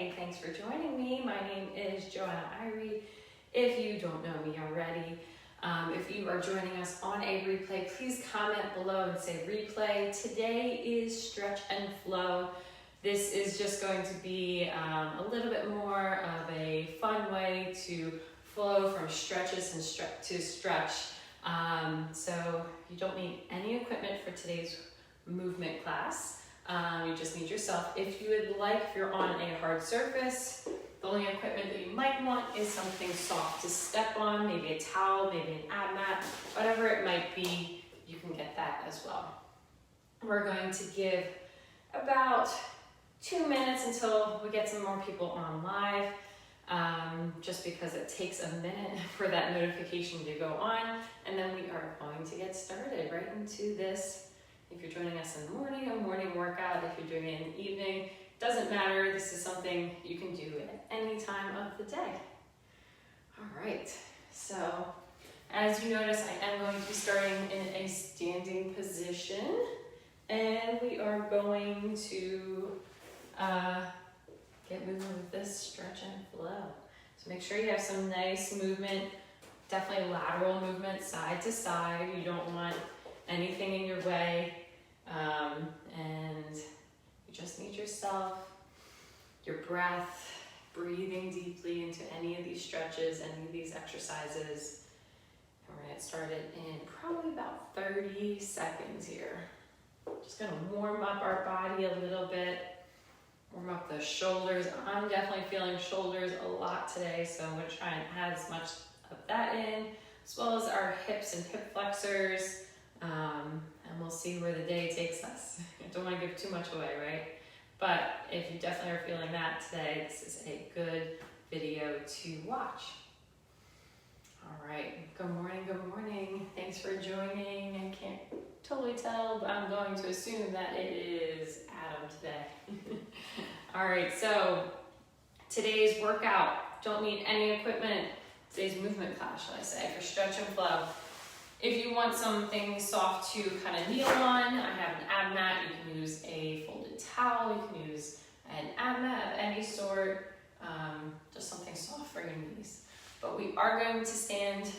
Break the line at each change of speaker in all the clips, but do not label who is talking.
Hey, thanks for joining me. My name is Joanna Irie. If you don't know me already, if you are joining us on a replay, please comment below and say replay. Today is stretch and flow. This is just going to be a little bit more of a fun way to flow from stretches and to stretch. So you don't need any equipment for today's movement class. You just need yourself. If you would like, if you're on a hard surface, the only equipment that you might want is something soft to step on, maybe a towel, maybe an ab mat, whatever it might be, you can get that as well. We're going to give about 2 minutes until we get some more people on live, just because it takes a minute for that notification to go on, and then we are going to get started right into this. If you're joining us in the morning, a morning workout. If you're doing it in the evening, doesn't matter. This is something you can do at any time of the day. All right, so as you notice, I am going to be starting in a standing position, and we are going to get moving with this stretch and flow. So make sure you have some nice movement, definitely lateral movement, side to side. You don't want anything in your way, and you just need yourself, your breath, breathing deeply into any of these stretches, any of these exercises. And we're gonna get started in probably about 30 seconds here. Just gonna warm up our body a little bit, warm up the shoulders. I'm definitely feeling shoulders a lot today, so I'm gonna try and add as much of that in, as well as our hips and hip flexors. And we'll see where the day takes us. I don't want to give too much away, right? But if you definitely are feeling that today, this is a good video to watch. All right, good morning, good morning. Thanks for joining. I can't totally tell, but I'm going to assume that it is Adam today. All right, so today's workout, don't need any equipment. Today's movement class, shall I say, for stretch and flow. If you want something soft to kind of kneel on, I have an ab mat. You can use a folded towel. You can use an ab mat of any sort, just something soft for your knees. But we are going to stand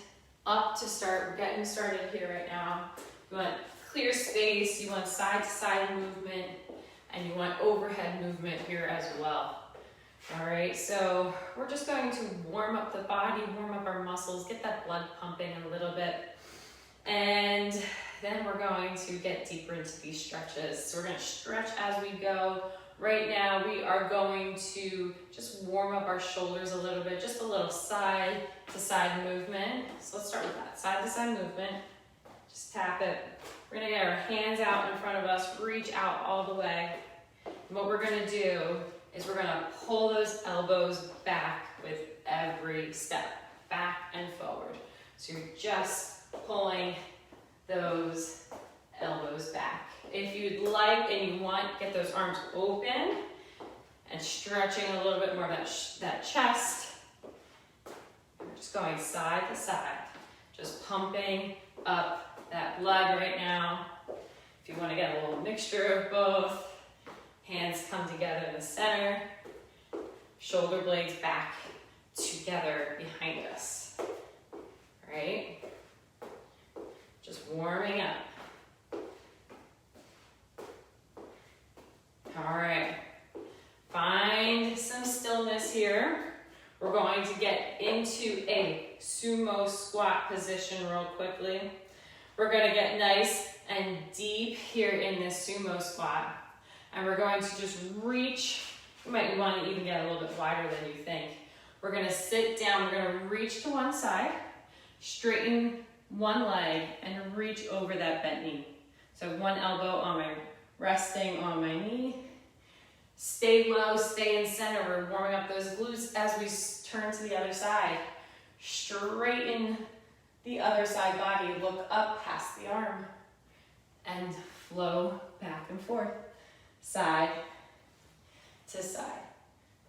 up to start. We're getting started here right now. You want clear space, you want side-to-side movement, and you want overhead movement here as well. All right, so we're just going to warm up the body, warm up our muscles, get that blood pumping a little bit. And then we're going to get deeper into these stretches. So we're going to stretch as we go. Right now we are going to just warm up our shoulders a little bit, just a little side to side movement. So let's start with that, side to side movement. Just tap it. We're going to get our hands out in front of us, reach out all the way. And what we're going to do is we're going to pull those elbows back with every step, back and forward. So you're just pulling those elbows back. If you'd like and you want, get those arms open and stretching a little bit more of that chest. We're just going side to side, just pumping up that blood right now. If you want to get a little mixture of both, hands come together in the center, shoulder blades back together behind us, right? Just warming up. All right, find some stillness here. We're going to get into a sumo squat position real quickly. We're gonna get nice and deep here in this sumo squat. And we're going to just reach. You might want to even get a little bit wider than you think. We're gonna sit down, we're gonna reach to one side, straighten one leg and reach over that bent knee. So one elbow resting on my knee. Stay low, stay in center. We're warming up those glutes as we turn to the other side. Straighten the other side body. Look up past the arm and flow back and forth, side to side.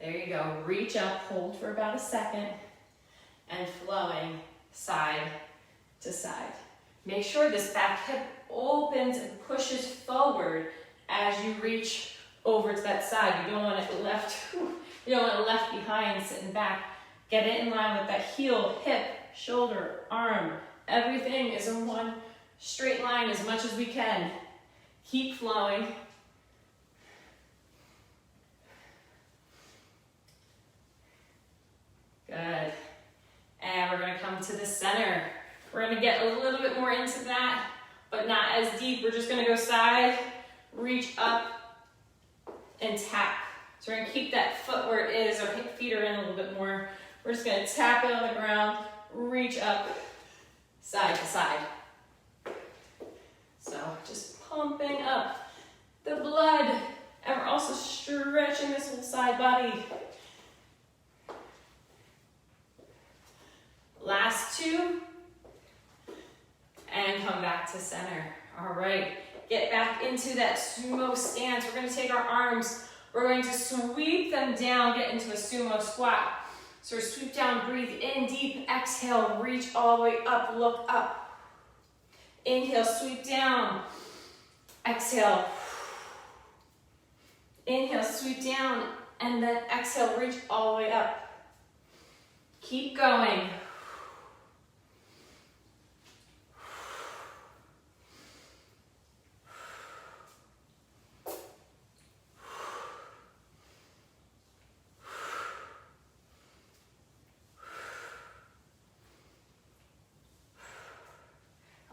There you go. Reach up, hold for about a second, and flowing side to side. Make sure this back hip opens and pushes forward as you reach over to that side. You don't want it left You don't want left behind, sitting back. Get it in line with that heel, hip, shoulder, arm. Everything is in one straight line as much as we can. Keep flowing. Good. And we're gonna come to the center. We're gonna get a little bit more into that, but not as deep. We're just gonna go side, reach up, and tap. So we're gonna keep that foot where it is. Our feet are in a little bit more. We're just gonna tap it on the ground, reach up, side to side. So just pumping up the blood. And we're also stretching this whole side body. Last two. And come back to center. All right, get back into that sumo stance. We're gonna take our arms, we're going to sweep them down, get into a sumo squat. So sweep down, breathe in deep, exhale, reach all the way up, look up. Inhale, sweep down, exhale. Inhale, sweep down, and then exhale, reach all the way up. Keep going.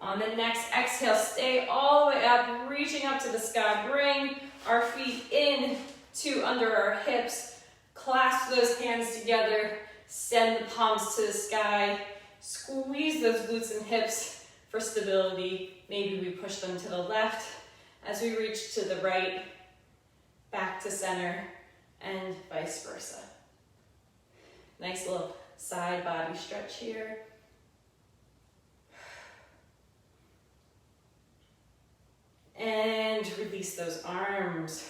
On the next exhale, stay all the way up, reaching up to the sky. Bring our feet in to under our hips. Clasp those hands together. Send the palms to the sky. Squeeze those glutes and hips for stability. Maybe we push them to the left as we reach to the right, back to center, and vice versa. Nice little side body stretch here. And release those arms.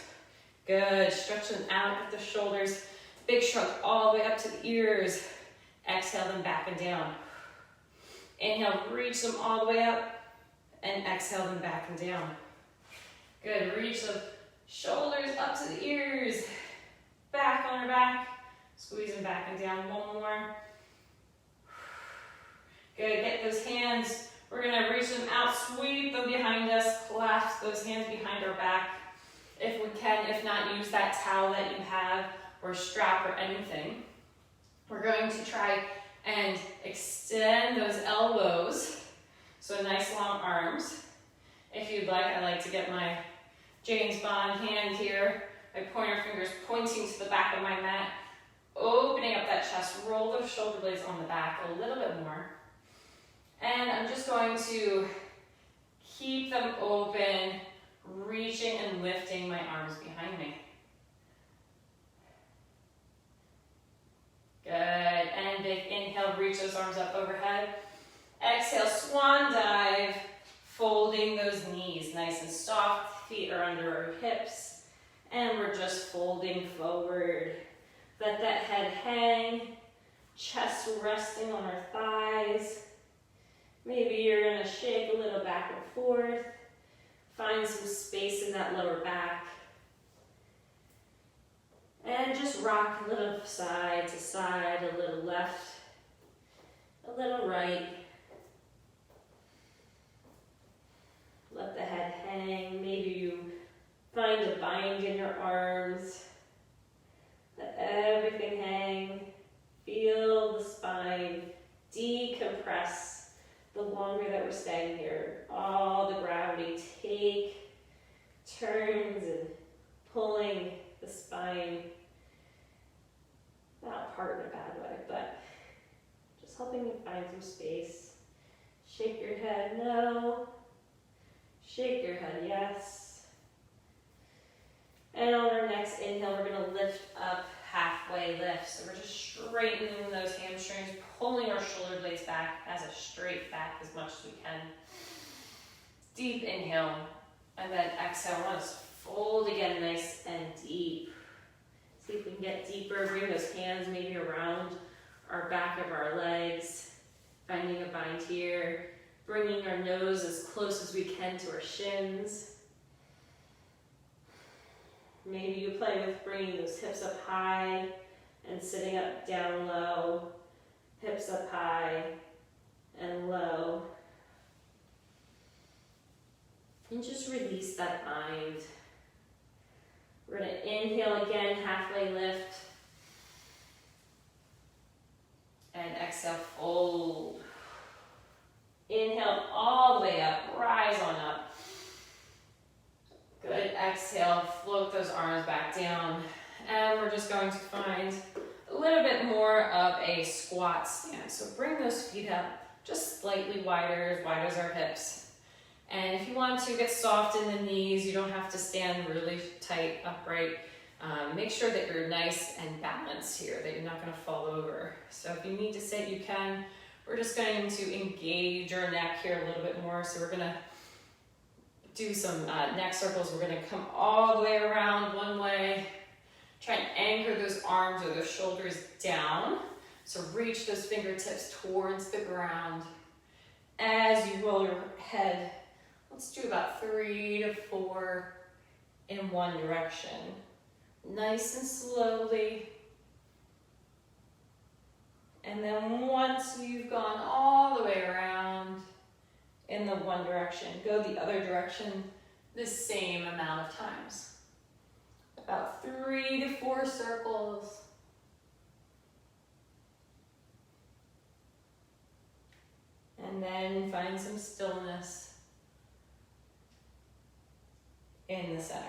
Good, stretch them out at the shoulders. Big shrug all the way up to the ears. Exhale them back and down. Inhale, reach them all the way up. And exhale them back and down. Good, reach the shoulders up to the ears. Back on our back. Squeeze them back and down. One more. Good, get those hands. We're gonna reach them out, sweep them behind us, clasp those hands behind our back. If we can, if not, use that towel that you have or strap or anything. We're going to try and extend those elbows. So nice long arms. If you'd like, I like to get my James Bond hand here. My pointer fingers pointing to the back of my mat. Opening up that chest, roll those shoulder blades on the back a little bit more. And I'm just going to keep them open, reaching and lifting my arms behind me. Good, and big inhale, reach those arms up overhead. Exhale, swan dive, folding those knees nice and soft. Feet are under our hips, and we're just folding forward. Let that head hang, chest resting on our thighs. Maybe you're gonna shake a little back and forth. Find some space in that lower back. And just rock a little side to side, a little left, a little right. Let the head hang. Maybe you find a bind in your arms. Let everything hang. Feel the spine decompress. The longer that we're staying here, all the gravity turns and pulling the spine, not apart in a bad way, but just helping you find some space. Shake your head, no. Shake your head, yes. And on our next inhale, we're gonna lift up, halfway lift. So we're just straightening those hamstrings, pulling our shoulder blades back as a straight back as much as we can. Deep inhale, and then exhale. I want to fold again nice and deep. See if we can get deeper. Bring those hands maybe around our back of our legs, finding a bind here. Bringing our nose as close as we can to our shins. Maybe you play with bringing those hips up high, and sitting up down low, hips up high and low. And just release that mind. We're gonna inhale again, halfway lift. And exhale, fold. Inhale all the way up, rise on up. Good, exhale, float those arms back down. And we're just going to find a little bit more of a squat stance. So bring those feet up just slightly wider, as wide as our hips. And if you want to get soft in the knees, you don't have to stand really tight, upright. Make sure that you're nice and balanced here, that you're not going to fall over. So if you need to sit, you can. We're just going to engage your neck here a little bit more. So we're going to do some neck circles. We're going to come all the way around one way. Try and anchor those arms or those shoulders down. So reach those fingertips towards the ground. As you roll your head, let's do about 3 to 4 in one direction. Nice and slowly. And then once you've gone all the way around in the one direction, go the other direction the same amount of times. About 3 to 4 circles. And then find some stillness in the center.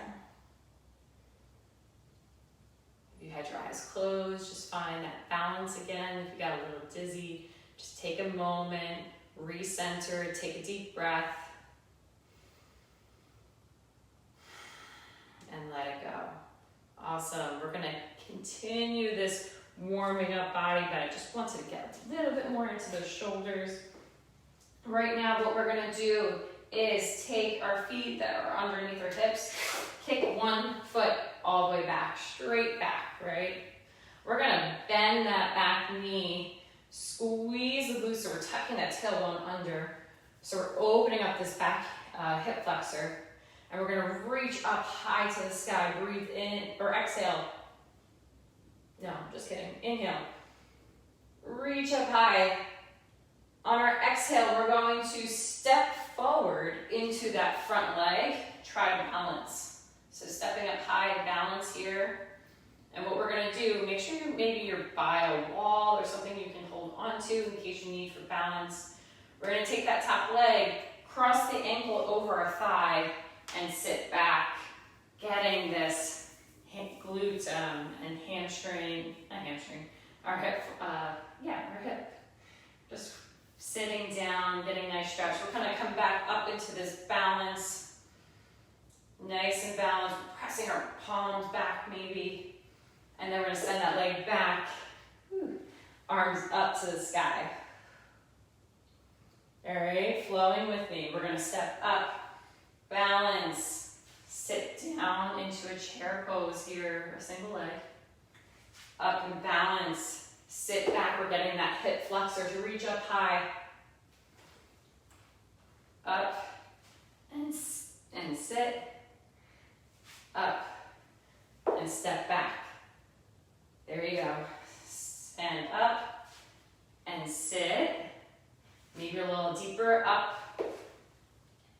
If you had your eyes closed, just find that balance again. If you got a little dizzy, just take a moment, recenter, take a deep breath, and let it go. Awesome. We're gonna continue this warming up body, but I just wanted to get a little bit more into those shoulders. Right now, what we're gonna do is take our feet that are underneath our hips, kick one foot all the way back, straight back, right? We're gonna bend that back knee, squeeze the glutes, so we're tucking that tailbone under. So we're opening up this back hip flexor, and we're gonna reach up high to the sky. Breathe in, or exhale. No, just kidding. Inhale. Reach up high. On our exhale, we're going to step forward into that front leg. Try to balance. So stepping up high and balance here. And what we're gonna do, make sure you're by a wall or something you can hold onto in case you need for balance. We're gonna take that top leg, cross the ankle over our thigh, and sit back, getting this glute and hamstring, not hamstring, our hip, our hip. Just sitting down, getting a nice stretch. We're gonna come back up into this balance. Nice and balanced, pressing our palms back maybe. And then we're gonna send that leg back, arms up to the sky. All right, flowing with me. We're gonna step up, balance, sit down into a chair pose here, a single leg. Up and balance, sit back. We're getting that hip flexor to reach up high. Up and sit. Up and step back. There you go. Stand up and sit. Maybe a little deeper, up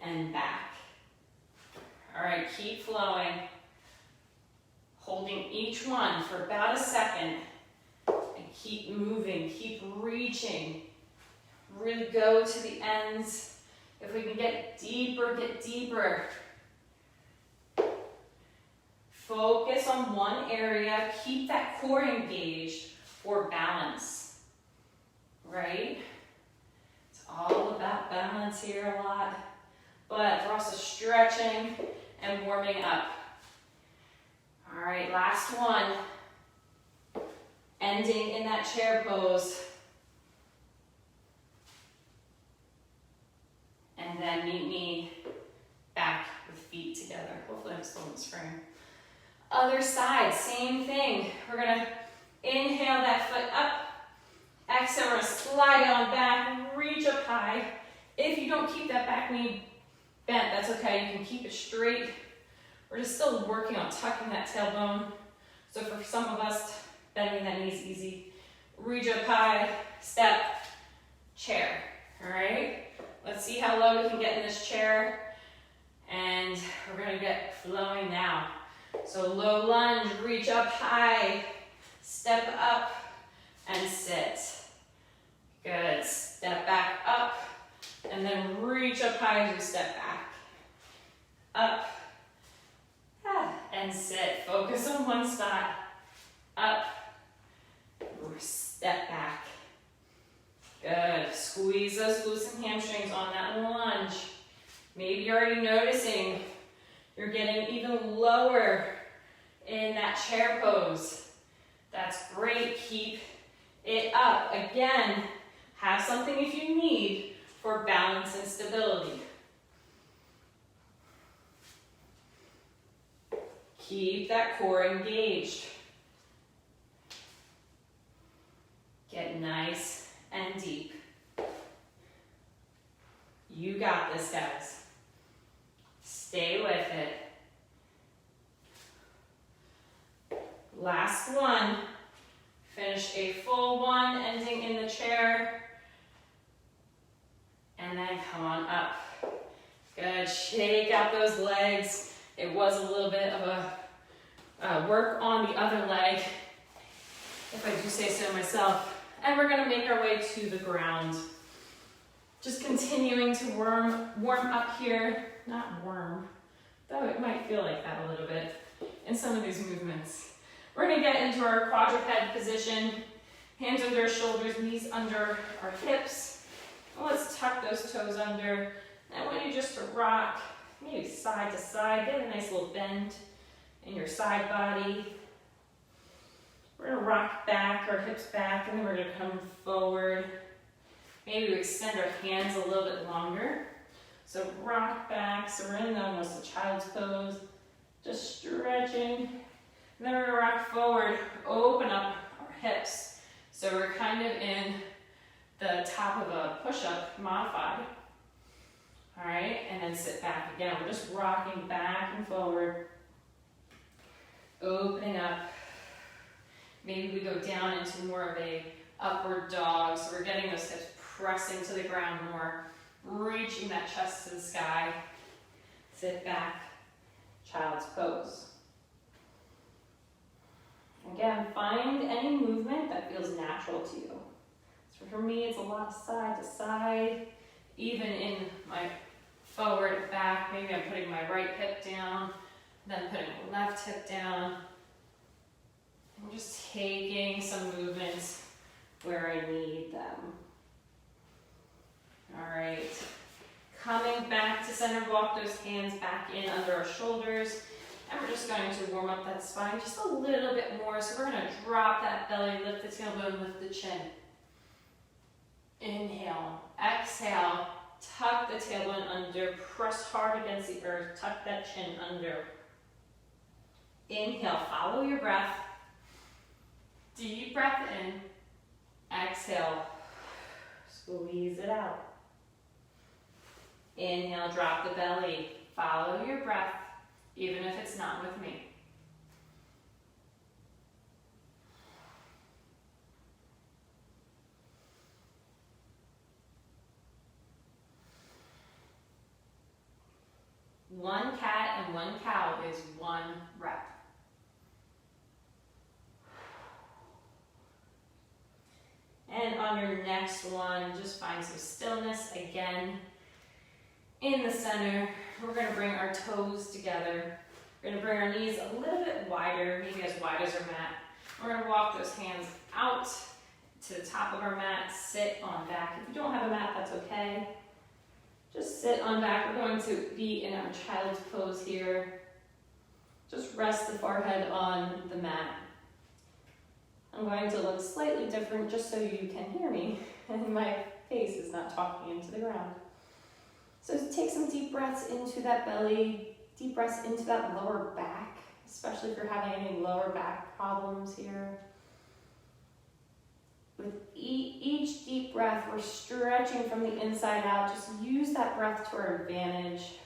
and back. All right, keep flowing. Holding each one for about a second. And keep moving, keep reaching. Really go to the ends. If we can get deeper, get deeper. Focus on one area. Keep that core engaged for balance, right? It's all about balance here a lot, but we're also stretching and warming up. All right, last one. Ending in that chair pose. And then meet me back with feet together. Hopefully I'm still in this frame. Other side, same thing. We're gonna inhale that foot up. Exhale, we're gonna slide it on back, reach up high. If you don't keep that back knee bent, that's okay. You can keep it straight. We're just still working on tucking that tailbone. So for some of us, bending that knees easy. Reach up high, step, chair. All right? Let's see how low we can get in this chair. And we're gonna get flowing now. So low lunge, reach up high, step up and sit. Good, step back up and then reach up high as you step back. Up and sit, focus on one spot. Up, step back. Good, squeeze those glutes and hamstrings on that lunge. Maybe you're already noticing you're getting even lower in that chair pose. That's great, keep it up. Again, have something if you need for balance and stability. Keep that core engaged. Get nice and deep. You got this, guys. Stay with it. Last one. Finish a full one, ending in the chair. And then come on up. Good, shake out those legs. It was a little bit of a work on the other leg, if I do say so myself. And we're gonna make our way to the ground. Just continuing to warm up here. Not worm, though it might feel like that a little bit in some of these movements. We're gonna get into our quadruped position. Hands under our shoulders, knees under our hips. And let's tuck those toes under. And I want you just to rock, maybe side to side. Get a nice little bend in your side body. We're gonna rock back, our hips back, and then we're gonna come forward. Maybe we extend our hands a little bit longer. So rock back, so we're in almost a child's pose. Just stretching. And then we're gonna rock forward, open up our hips. So we're kind of in the top of a push-up modified. All right, and then sit back again. We're just rocking back and forward. Opening up. Maybe we go down into more of a upward dog. So we're getting those hips pressing to the ground more. Reaching that chest to the sky. Sit back, child's pose. Again, find any movement that feels natural to you. So for me, it's a lot of side to side. Even in my forward back, maybe I'm putting my right hip down, then putting my left hip down. I'm just taking some movements where I need them. All right. Coming back to center, walk those hands back in under our shoulders. And we're just going to warm up that spine just a little bit more. So we're going to drop that belly, lift the tailbone, lift the chin. Inhale, exhale, tuck the tailbone under, press hard against the earth, tuck that chin under. Inhale, follow your breath. Deep breath in. Exhale, squeeze it out. Inhale, drop the belly. Follow your breath, even if it's not with me. One cat and one cow is 1 rep. And on your next one, just find some stillness again. In the center, we're going to bring our toes together. We're going to bring our knees a little bit wider, maybe as wide as our mat. We're going to walk those hands out to the top of our mat, sit on back. If you don't have a mat, that's okay. Just sit on back. We're going to be in our child's pose here. Just rest the forehead on the mat. I'm going to look slightly different just so you can hear me and my face is not talking into the ground. So take some deep breaths into that belly, deep breaths into that lower back, especially if you're having any lower back problems here. With each deep breath, we're stretching from the inside out. Just use that breath to our advantage.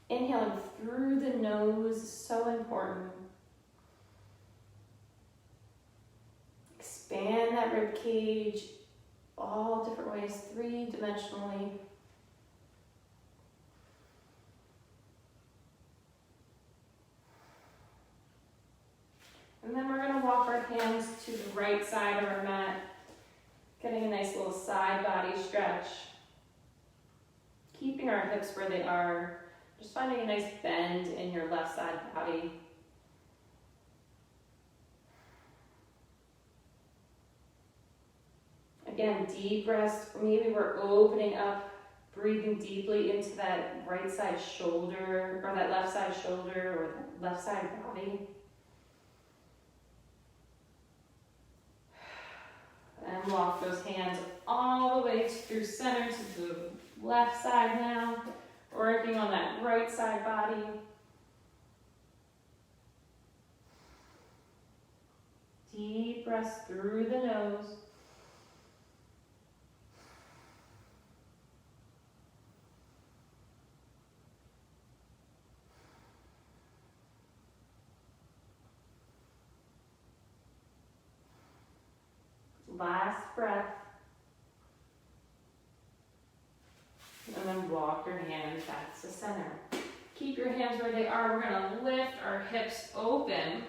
Inhaling through the nose is so important. Expand that rib cage all different ways, three-dimensionally. And then we're going to walk our hands to the right side of our mat, getting a nice little side body stretch. Keeping our hips where they are, just finding a nice bend in your left side body. Again, deep breaths. Maybe we're opening up, breathing deeply into that right side shoulder, or that left side shoulder, or that left side body. And walk those hands all the way through center to the left side now, working on that right side body. Deep breaths through the nose. Last breath. And then walk your hands back to center. Keep your hands where they are. We're going to lift our hips open.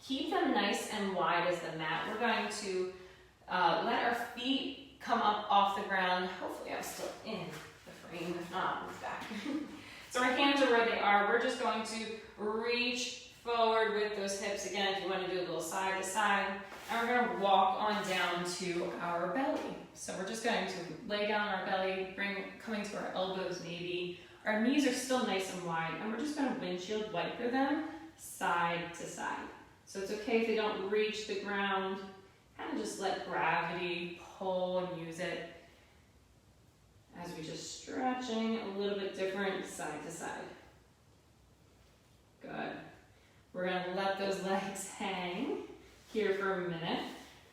Keep them nice and wide as the mat. We're going to let our feet come up off the ground. Hopefully I'm still in the frame. If not, I'll move back. So our hands are where they are. We're just going to reach forward with those hips. Again, if you want to do a little side to side. And we're going to walk on down to our belly. So we're just going to lay down our belly, coming to our elbows maybe. Our knees are still nice and wide, and we're just going to windshield wiper them side to side. So it's okay if they don't reach the ground. Kind of just let gravity pull and use it as we just stretching a little bit different side to side. Good. We're going to let those legs hang here for a minute,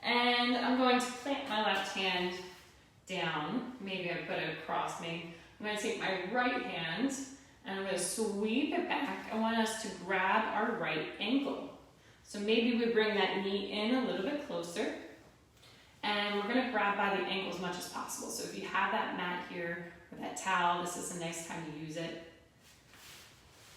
and I'm going to plant my left hand down. Maybe I put it across me. I'm going to take my right hand and I'm going to sweep it back. I want us to grab our right ankle. So maybe we bring that knee in a little bit closer, and we're going to grab by the ankle as much as possible. So if you have that mat here or that towel, this is a nice time to use it.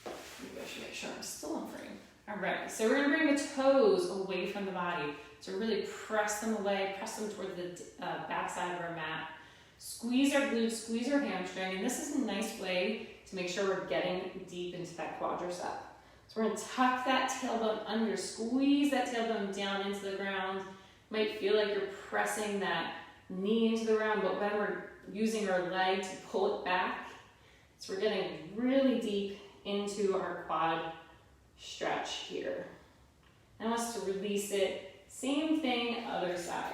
Maybe I should make sure I'm still in frame. All right, so we're going to bring the toes away from the body. So really press them away, press them toward the back side of our mat. Squeeze our glutes, squeeze our hamstring, and this is a nice way to make sure we're getting deep into that quadricep. So we're going to tuck that tailbone under, squeeze that tailbone down into the ground. Might feel like you're pressing that knee into the ground, but when we're using our leg to pull it back, so we're getting really deep into our quad stretch here. I want us to release it. Same thing, other side.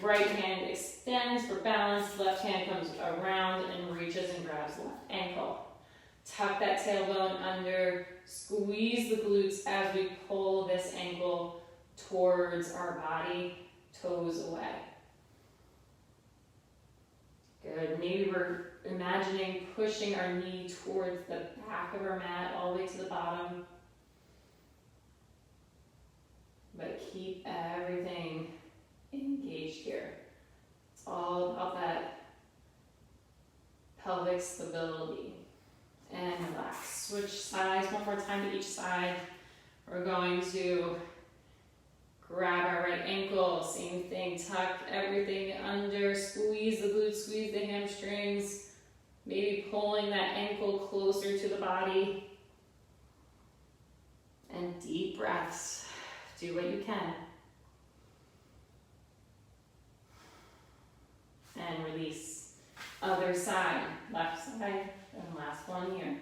Right hand extends for balance, left hand comes around and reaches and grabs left ankle. Tuck that tailbone under, squeeze the glutes as we pull this ankle towards our body, toes away. Good, maybe we're imagining pushing our knee towards the back of our mat, all the way to the bottom. But keep everything engaged here. It's all about that pelvic stability. And relax. Switch sides one more time to each side. We're going to grab our right ankle. Same thing. Tuck everything under. Squeeze the glutes, squeeze the hamstrings. Maybe pulling that ankle closer to the body. And deep breaths. Do what you can. And release. Other side, left side, and last one here.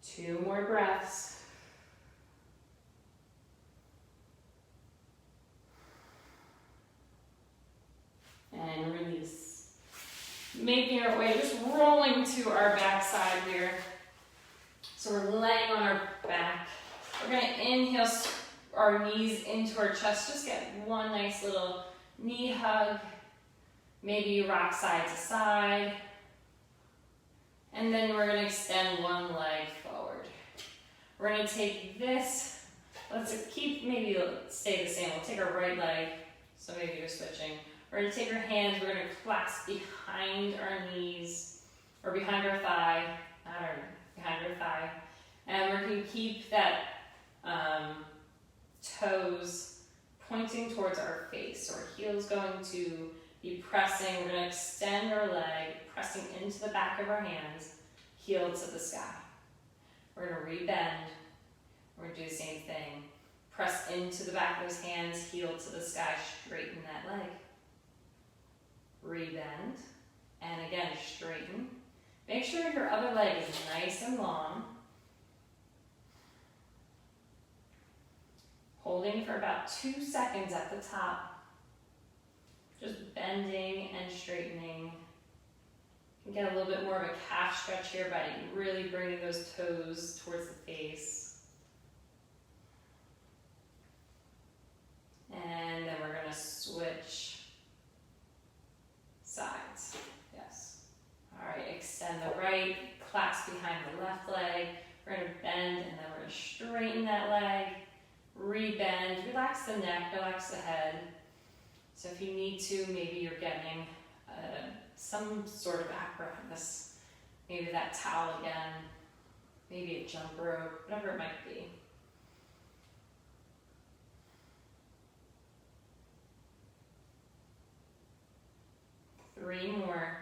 Two more breaths. And release. Making our way, just rolling to our back side here. So we're laying on our back. We're going to inhale our knees into our chest. Just get one nice little knee hug. Maybe you rock side to side. And then we're going to extend one leg forward. We're gonna take this, let's maybe stay the same. We'll take our right leg, so maybe you're switching. We're gonna take our hands, we're gonna clasp behind our knees, or behind our thigh, not our knee, behind our thigh. And we're gonna keep that toes pointing towards our face. So our heel's going to be pressing, we're gonna extend our leg, pressing into the back of our hands, heel to the sky. We're gonna rebend, we're gonna do the same thing. Press into the back of those hands, heel to the sky, straighten that leg. Rebend, and again, straighten. Make sure your other leg is nice and long. Holding for about 2 seconds at the top. Just bending and straightening. You can get a little bit more of a calf stretch here by really bringing those toes towards the face. And then we're going to switch sides. Yes. All right, extend the right, clasp behind the left leg. We're going to bend and then we're going to straighten that leg. Rebend, relax the neck, relax the head. So if you need to, maybe you're getting some sort of apparatus, maybe that towel again, maybe a jump rope, whatever it might be. Three more.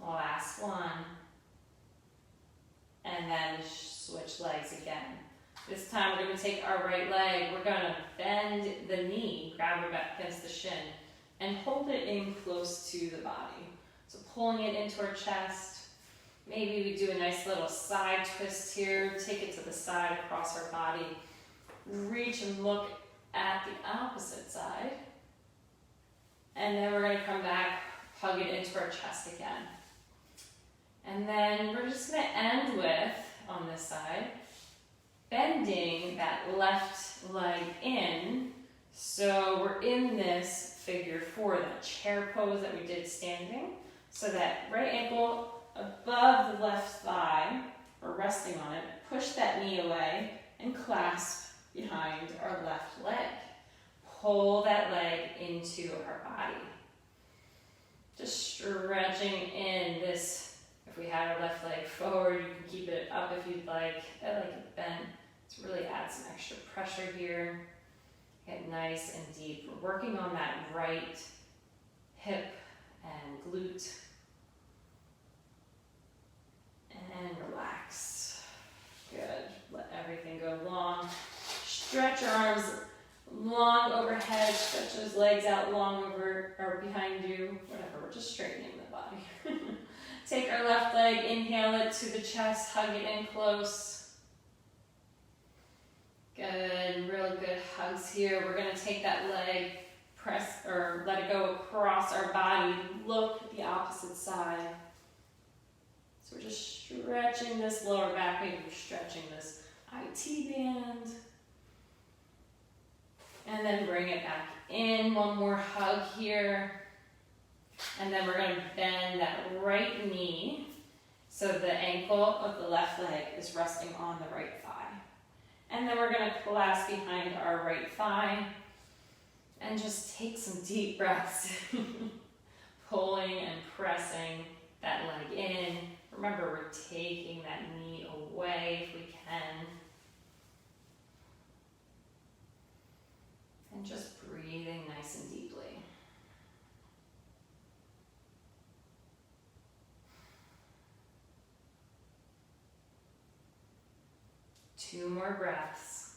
Last one. And then switch legs again. This time we're going to take our right leg, we're going to bend the knee, grab it back against the shin, and hold it in close to the body. So pulling it into our chest. Maybe we do a nice little side twist here, take it to the side across our body. Reach and look at the opposite side. And then we're going to come back, hug it into our chest again. And then we're just going to end with, on this side, bending that left leg in. So we're in this figure four, that chair pose that we did standing. So that right ankle above the left thigh, or resting on it, push that knee away and clasp behind our left leg. Pull that leg into our body. Just stretching in this. If we have our left leg forward, you can keep it up if you'd like. I like it bent to really add some extra pressure here. Get nice and deep. We're working on that right hip and glute. And relax. Good. Let everything go long. Stretch your arms long overhead. Stretch those legs out long over or behind you. Whatever. We're just straightening the body. Take our left leg, inhale it to the chest, hug it in close. Good, real good hugs here. We're going to take that leg, press or let it go across our body. Look at the opposite side. So we're just stretching this lower back, maybe we're stretching this IT band. And then bring it back in. One more hug here. And then we're going to bend that right knee so the ankle of the left leg is resting on the right thigh. And then we're going to clasp behind our right thigh and just take some deep breaths. Pulling and pressing that leg in. Remember, we're taking that knee away if we can. And just breathing nice and deeply. Two more breaths.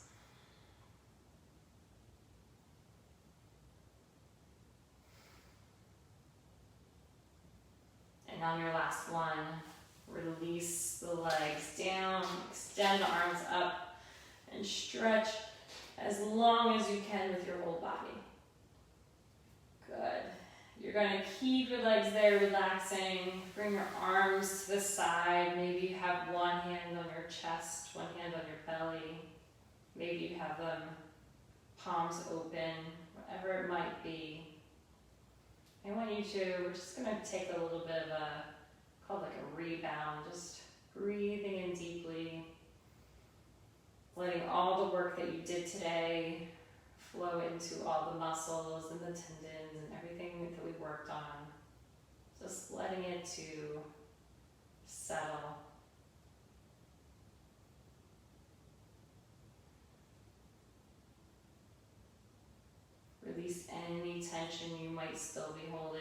And on your last one, release the legs down, extend the arms up, and stretch as long as you can with your whole body. Good. You're going to keep your legs there relaxing. Bring your arms to the side. Maybe you have one hand on your chest, one hand on your belly. Maybe you have them palms open, whatever it might be. I want you to, we're just gonna take a little bit of a, called like a rebound, just breathing in deeply, letting all the work that you did today flow into all the muscles and the tendons and everything that we worked on. Just letting it to settle. Release any tension you might still be holding.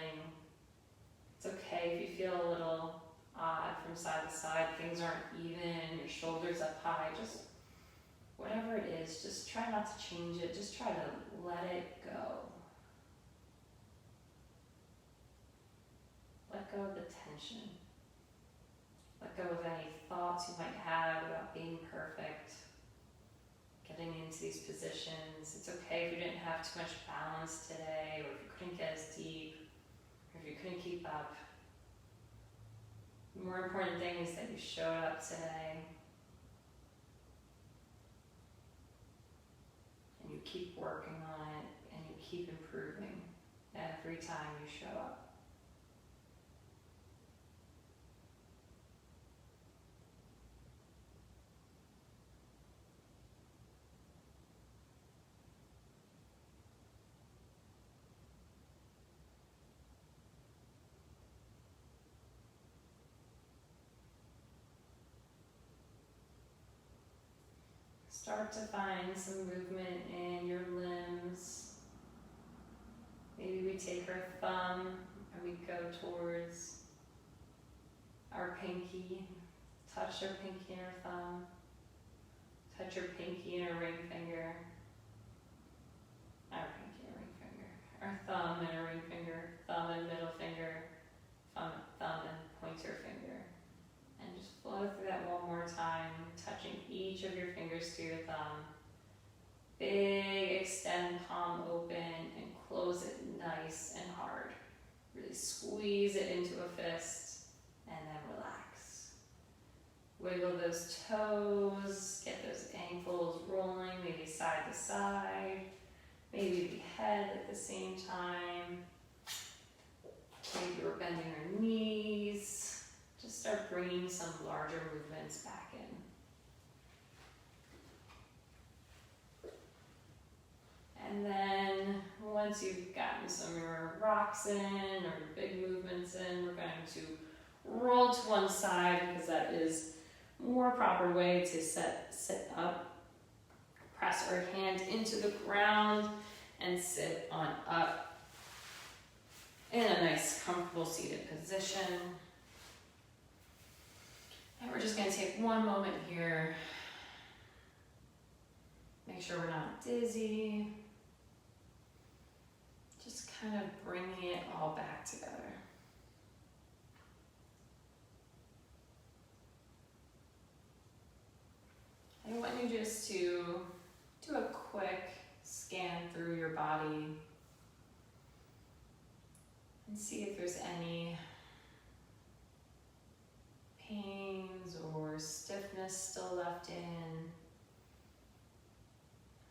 It's okay if you feel a little odd from side to side, things aren't even, your shoulders up high, just whatever it is, just try not to change it, just try to let it go. Let go of the tension. Let go of any thoughts you might have about being perfect. Getting into these positions. It's okay if you didn't have too much balance today, or if you couldn't get as deep, or if you couldn't keep up. The more important thing is that you showed up today. And you keep working on it, and you keep improving every time you show up. Start to find some movement in your limbs. Maybe we take our thumb and we go towards our pinky. Touch our pinky and our thumb. Touch your pinky and our ring finger. Our pinky and ring finger. Our thumb and our ring finger. Thumb and middle finger. Thumb and pointer finger. And just flow through that one more time, touching each of your fingers to your thumb. Big extend palm open and close it nice and hard. Really squeeze it into a fist and then relax. Wiggle those toes, get those ankles rolling, maybe side to side, maybe the head at the same time. Maybe we're bending our knees. Just start bringing some larger movements back in. And then once you've gotten some of your rocks in or big movements in, we're going to roll to one side because that is a more proper way to sit up. Press our hand into the ground and sit on up in a nice comfortable seated position. And we're just going to take one moment here. Make sure we're not dizzy. Just kind of bringing it all back together. I want you just to do a quick scan through your body and see if there's any pains or stiffness still left in.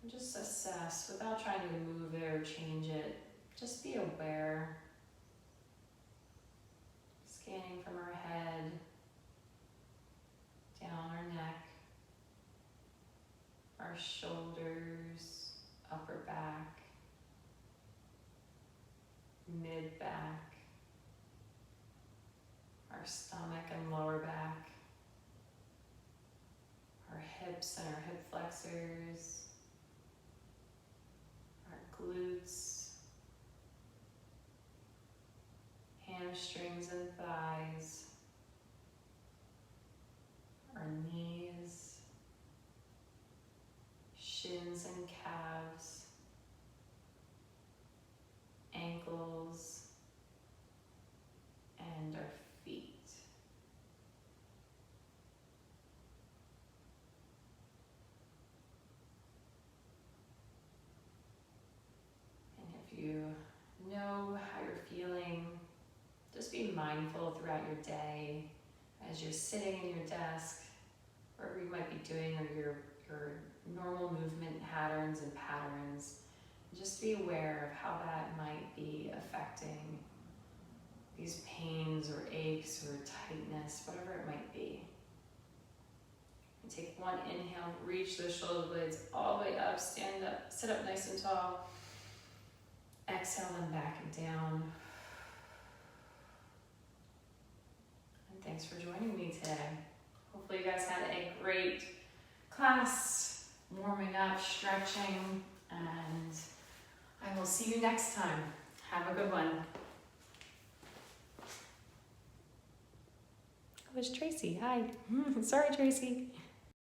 And just assess without trying to move it or change it. Just be aware. Scanning from our head, down our neck, our shoulders, upper back, mid-back, our stomach and lower back, our hips and our hip flexors, our glutes, hamstrings and thighs, our knees, shins and calves, ankles, and our feet. And if you know how you're feeling, just be mindful throughout your day as you're sitting in your desk, wherever you might be doing, or your normal movement patterns. Just be aware of how that might be affecting these pains or aches or tightness, whatever it might be. And take one inhale, reach those shoulder blades all the way up, stand up, sit up nice and tall. Exhale them back and down. And thanks for joining me today. Hopefully you guys had a great class, warming up, stretching, and I will see you next time. Have a good one. Oh, it's Tracy. Hi. Sorry, Tracy.